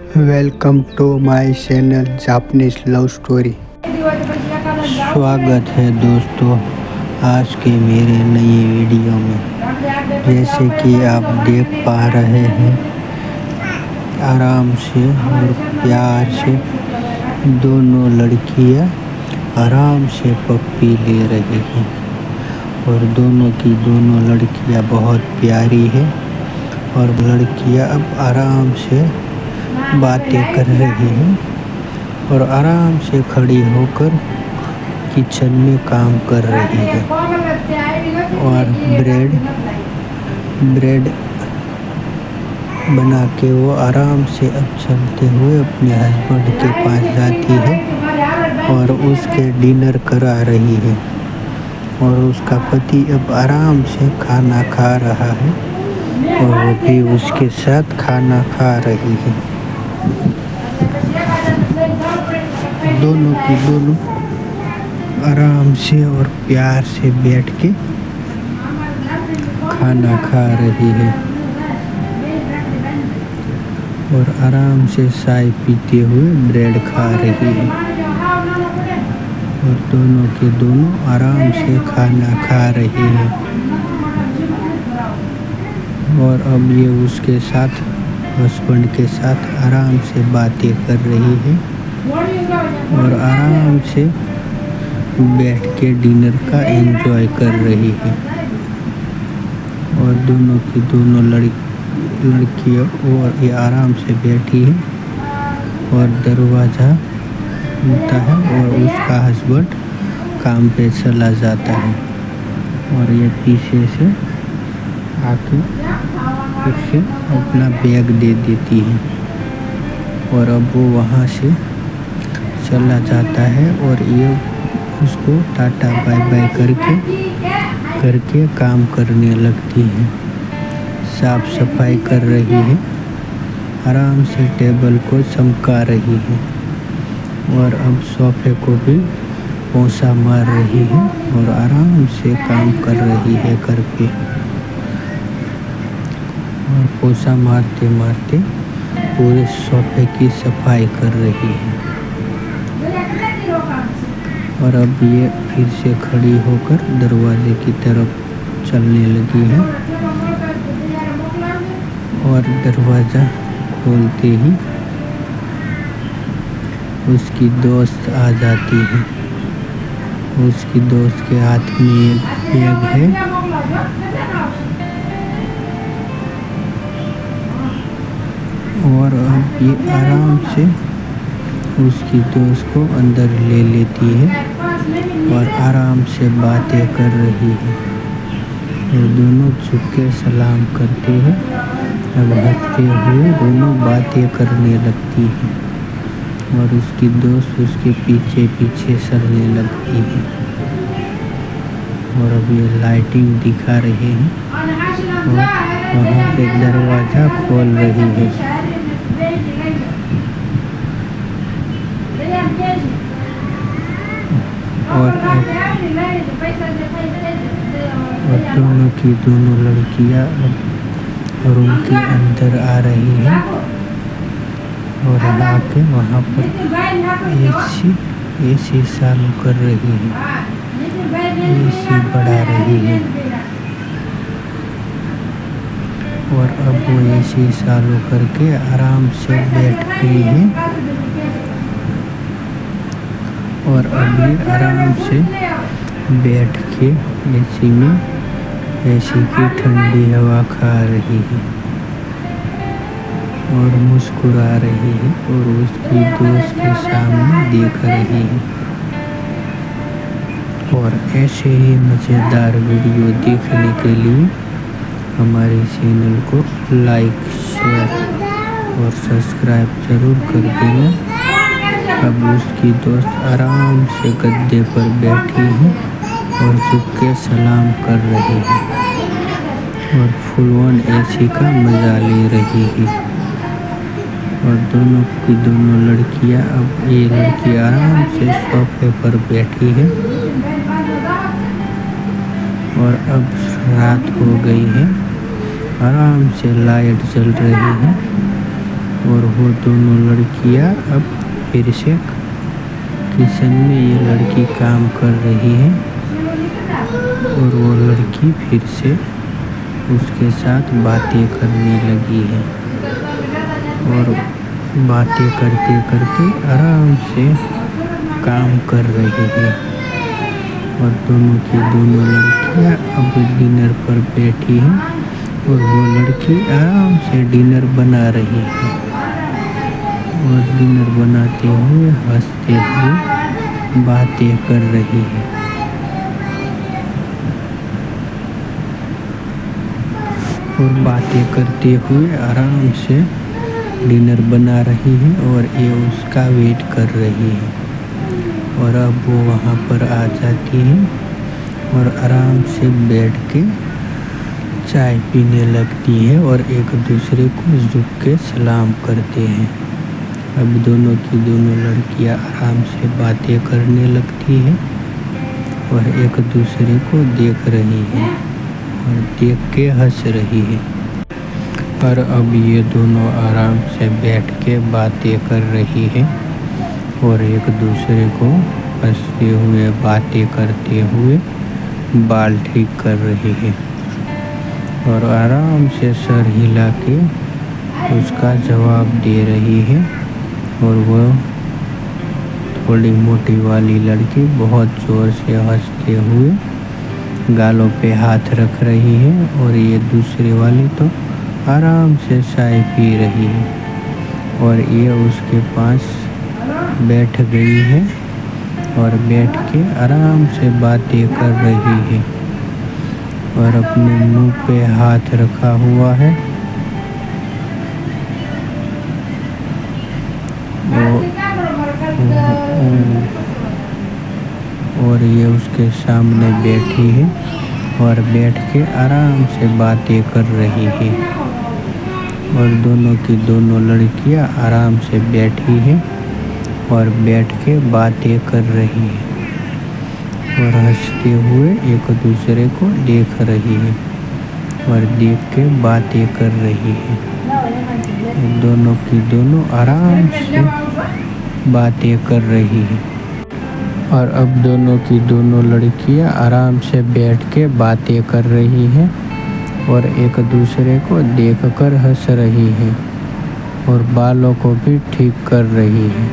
Welcome to my channel Japanese love story. स्वागत है दोस्तों आज के मेरे नए वीडियो में। जैसे कि आप देख पा रहे हैं, आराम से और प्यार से दोनों लड़कियां आराम से पप्पी ले रही हैं और दोनों की दोनों लड़कियां बहुत प्यारी है और लड़कियां अब आराम से बातें कर रही हैं और आराम से खड़ी होकर किचन में काम कर रही है और ब्रेड बना के वो आराम से अब चलते हुए अपने हस्बैंड के पास जाती है और उसके डिनर करा रही है और उसका पति अब आराम से खाना खा रहा है और वो भी उसके साथ खाना खा रही है। दोनों की दोनों आराम से और प्यार से बैठ के खाना खा रही है और आराम से चाय पीते हुए ब्रेड खा रही है और दोनों के दोनों आराम से खाना खा रही है और अब ये उसके साथ हस्बैंड के साथ आराम से बातें कर रही है और आराम से बैठ के डिनर का एंजॉय कर रही है और दोनों की दोनों लड़कियां और ये आराम से बैठी है और दरवाज़ा खुलता है और उसका हस्बैंड काम पे चला जाता है और ये पीछे से आके फिर से अपना बैग दे देती है और अब वो वहाँ से चला जाता है और ये उसको टाटा बाय बाय करके काम करने लगती है। साफ सफाई कर रही है, आराम से टेबल को चमका रही है और अब सोफे को भी पोंछा मार रही है और आराम से काम कर रही है घर पे और पोंछा मारते मारते पूरे सोफे की सफाई कर रही है और अब ये फिर से खड़ी होकर दरवाजे की तरफ चलने लगी है और दरवाज़ा खोलते ही उसकी दोस्त आ जाती है। उसकी दोस्त के हाथ में एक बैग है और अब ये आराम से उसकी दोस्त को अंदर ले लेती है और आराम से बातें कर रही है और दोनों झुक के सलाम करते हैं। अब हंसते हुए दोनों बातें करने लगती है और उसकी दोस्त उसके पीछे पीछे चलने लगती है और अब ये लाइटिंग दिखा रहे हैं और वहाँ पे दरवाज़ा खोल रही है और दोनों की दोनों लड़कियां अब रूम के अंदर आ रही हैं और आके वहाँ पर एसी चालू कर रही है, एसी बढ़ा रही है और अब वो एसी चालू करके आराम से बैठ गई है और अभी आराम से बैठ के एसी में एसी की ठंडी हवा खा रही है और मुस्कुरा रही है और उसकी दोस्त के सामने देख रही है। और ऐसे ही मज़ेदार वीडियो देखने के लिए हमारे चैनल को लाइक, शेयर और सब्सक्राइब ज़रूर कर देना। अब उसकी दोस्त आराम से गद्दे पर बैठी है और झुक के सलाम कर रही है और फुल ऑन एसी का मज़ा ले रही है और दोनों की दोनों लड़कियां अब ये लड़की आराम से सोफे पर बैठी है और अब रात हो गई है, आराम से लाइट जल रही है और वो दोनों लड़कियां अब फिर से किचन में ये लड़की काम कर रही है और वो लड़की फिर से उसके साथ बातें करने लगी है और बातें करते करते आराम से काम कर रही है। और दोनों की दोनों लड़कियां अब डिनर पर बैठी हैं और वो लड़की आराम से डिनर बना रही है और डिनर बनाते हुए हंसते हुए बातें कर रही है। और बातें करते हुए आराम से डिनर बना रही है और ये उसका वेट कर रही है। और अब वो वहाँ पर आ जाती है और आराम से बैठ के चाय पीने लगती है और एक दूसरे को झुक के सलाम करते हैं। अब दोनों की दोनों लड़कियां आराम से बातें करने लगती है और एक दूसरे को देख रही है और देख के हंस रही है। और अब ये दोनों आराम से बैठ के बातें कर रही है और एक दूसरे को हंसते हुए बातें करते हुए बाल ठीक कर रही है और आराम से सर हिला के उसका जवाब दे रही है। और वह थोड़ी मोटी वाली लड़की बहुत ज़ोर से हंसते हुए गालों पे हाथ रख रही है और ये दूसरी वाली तो आराम से चाय पी रही है और ये उसके पास बैठ गई है और बैठ के आराम से बातें कर रही है और अपने मुंह पे हाथ रखा हुआ है। और ये उसके सामने बैठी है और बैठ के आराम से बातें कर रही है और दोनों की दोनों लड़कियां आराम से बैठी है और बैठ के बातें कर रही है और हंसते हुए एक दूसरे को देख रही है और देख के बातें कर रही है। दोनों की दोनों आराम से बातें कर रही है और अब दोनों की दोनों लड़कियां आराम से बैठ के बातें कर रही हैं और एक दूसरे को देखकर हंस रही है और बालों को भी ठीक कर रही है।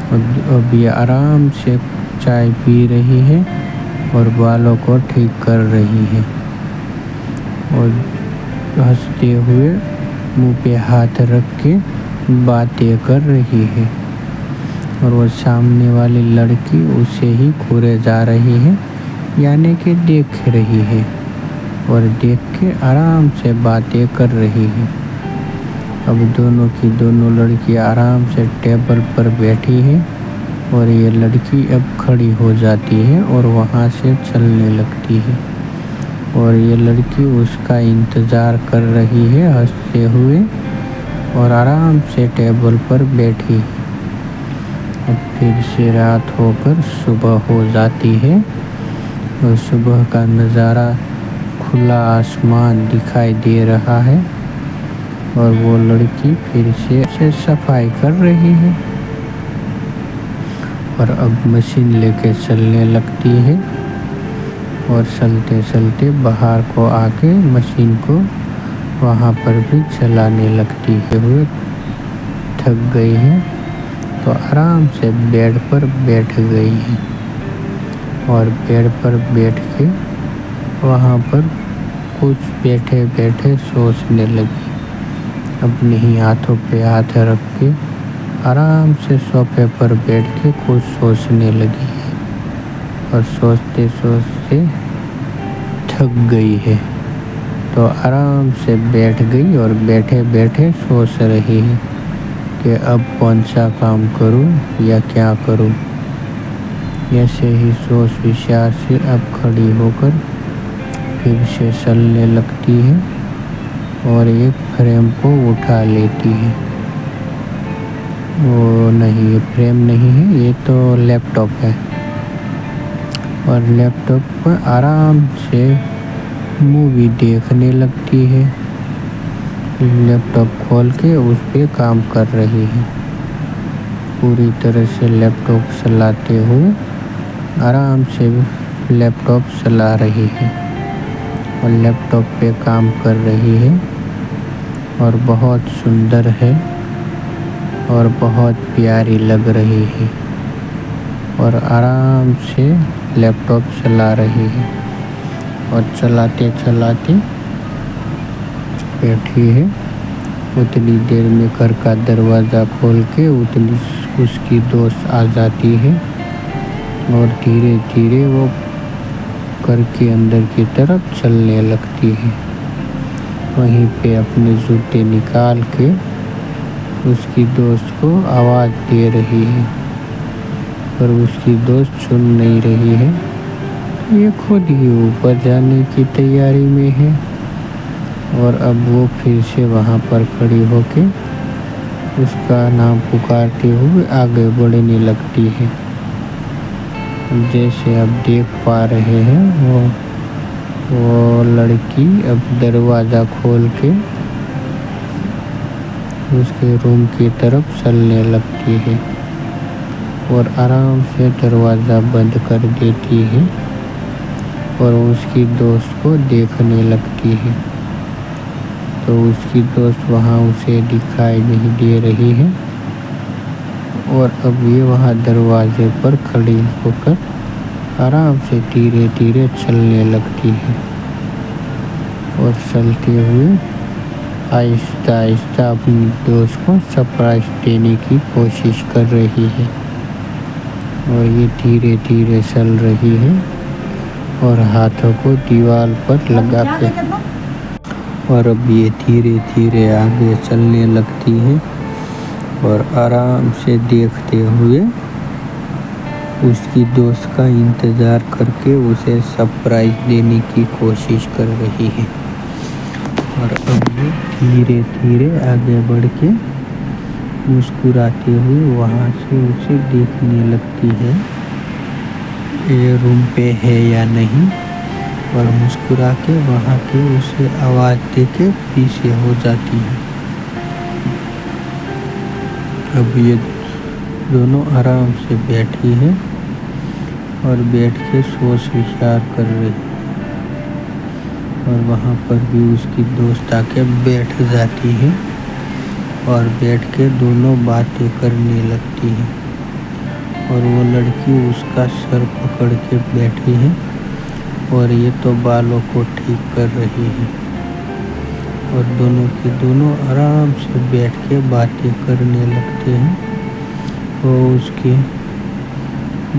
और अब ये आराम से चाय पी रही है और बालों को ठीक कर रही है और हंसते हुए मुंह पे हाथ रख के बातें कर रही है। और वो सामने वाली लड़की उसे ही घूरे जा रही है यानी कि देख रही है और देख के आराम से बातें कर रही है। अब दोनों की दोनों लड़कियां आराम से टेबल पर बैठी है और ये लड़की अब खड़ी हो जाती है और वहाँ से चलने लगती है और ये लड़की उसका इंतज़ार कर रही है हंसते हुए और आराम से टेबल पर बैठी है। अब फिर से रात होकर सुबह हो जाती है और सुबह का नज़ारा खुला आसमान दिखाई दे रहा है और वो लड़की फिर से सफाई कर रही है और अब मशीन लेके चलने लगती है और चलते चलते बाहर को आके मशीन को वहाँ पर भी चलाने लगती है। हुए थक गई है तो आराम से बेड पर बैठ गई है और बेड पर बैठ के वहाँ पर कुछ बैठे बैठे सोचने लगी। अपने ही हाथों पे हाथ रख के आराम से सोफे पर बैठ के कुछ सोचने लगी है और सोचते सोचते थक गई है तो आराम से बैठ गई और बैठे बैठे सोच रही है कि अब कौन सा काम करूं या क्या करूं। ऐसे ही सोच विचार से अब खड़ी होकर फिर से चलने लगती है और एक फ्रेम को उठा लेती है। वो नहीं, ये फ्रेम नहीं है, ये तो लैपटॉप है और लैपटॉप पर आराम से मूवी देखने लगती है लैपटॉप खोल के उस पे काम कर रही है। पूरी तरह से लैपटॉप चलाते हुए आराम से लैपटॉप चला रही है और लैपटॉप पे काम कर रही है और बहुत सुंदर है और बहुत प्यारी लग रही है और आराम से लैपटॉप चला रही है और चलाते चलाते बैठी है। उतनी देर में घर का दरवाज़ा खोल के उतनी उसकी दोस्त आ जाती है और धीरे धीरे वो घर के अंदर की तरफ चलने लगती है। वहीं पे अपने जूते निकाल के उसकी दोस्त को आवाज़ दे रही है पर उसकी दोस्त सुन नहीं रही है। ये खुद ही ऊपर जाने की तैयारी में है और अब वो फिर से वहाँ पर खड़ी होके उसका नाम पुकारते हुए आगे बढ़ने लगती है। जैसे आप देख पा रहे हैं वो लड़की अब दरवाज़ा खोल के उसके रूम की तरफ चलने लगती है और आराम से दरवाज़ा बंद कर देती है और उसकी दोस्त को देखने लगती है। तो उसकी दोस्त वहाँ उसे दिखाई नहीं दे रही है और अब ये वहाँ दरवाजे पर खड़ी होकर आराम से धीरे धीरे चलने लगती है और चलते हुए आहिस्ता आहिस्ता अपनी दोस्त को सरप्राइज देने की कोशिश कर रही है और ये धीरे धीरे चल रही है और हाथों को दीवार पर लगा के और अब ये धीरे धीरे आगे चलने लगती है और आराम से देखते हुए उसकी दोस्त का इंतज़ार करके उसे सरप्राइज देने की कोशिश कर रही है। और अब ये धीरे धीरे आगे बढ़ के मुस्कुराते हुए वहाँ से उसे देखने लगती है ये रूम पे है या नहीं और मुस्कुरा के वहाँ के उसे आवाज़ दे के पीछे हो जाती है। अब ये दोनों आराम से बैठी है और बैठ के सोच विचार कर रही और वहाँ पर भी उसकी दोस्त आके बैठ जाती है और बैठ के दोनों बातें करने लगती है और वो लड़की उसका सर पकड़ के बैठी है और ये तो बालों को ठीक कर रही है और दोनों की दोनों आराम से बैठ के बातें करने लगते हैं। वो उसके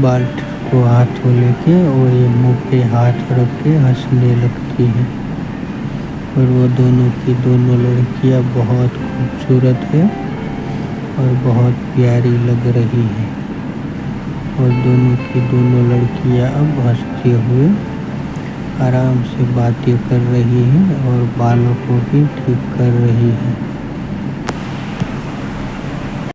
बाल को हाथों लेके और ये मुंह पे हाथ रख के हंसने लगती है और वो दोनों की दोनों लड़कियां बहुत खूबसूरत है और बहुत प्यारी लग रही है और दोनों की दोनों लड़कियां अब हंसते हुए आराम से बातें कर रही हैं और बालों को भी ठीक कर रही हैं।